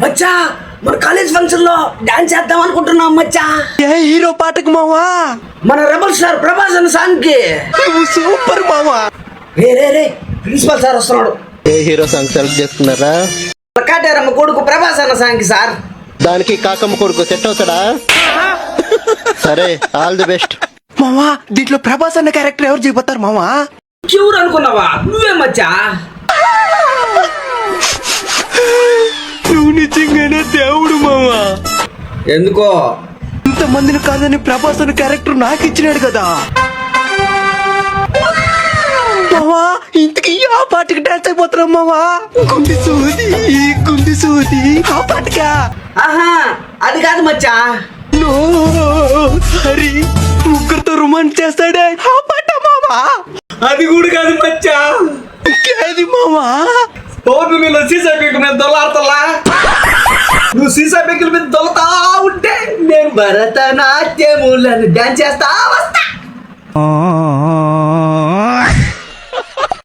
మచ్చా మన college function లో dance చేద్దాం అనుకుంటున్నాం మచ్చా. ఏ హీరో పాటకు మావా? మన రెబల్ స్టార్ ప్రభాస్ అన్న సాంగ్ కి. నువ్వు సూపర్ మావా. రే ప్రిన్సిపల్ సార్ వస్తున్నాడు. ఏ హీరో సాంగ్ సెలెక్ట్ చేసుకున్నారా? కాటేరమ్మ కొడుకు ప్రభాస్ అన్న సాంగ్ సార్. దానికి కాకమ్మ కొడుకు సెట్ అవుతాడా? సరే, ఆల్ ది బెస్ట్. మావా దీంట్లో ప్రభాస్ అన్న క్యారెక్టర్ ఎవరు చేయబోతారు మావా? క్యూర్ అనుకున్నావా? నువ్వే మచ్చా. నువ్వు నిజంగానే దేవుడు మావా. ఎందుకో ఇంతమందిని కాదని ప్రభాస్ అన్న క్యారెక్టర్ నాకు ఇచ్చినాడు కదా మావా. ఇంతకీ ఆ పాటకి డాన్స్ అయిపోతున్నాం మావా. గుండి సూది ఆ పాటకా? ఆహా అది కాదు మచ్చా. నో హరి ముగ్గురితో రొమాన్స్ చేస్తాడే ఆ పాట మావా. అది కూడా కాదు మచ్చా. ఇంకేది మావా? పౌర్ణమిలో సీసా పెంకు మీద దొల్లాడుతలా. నువ్వు సీసా పెంకుల మీద దొల్లతా ఉంటే నేను భరతనాట్యములను డాన్స్ చేస్తా వస్తా.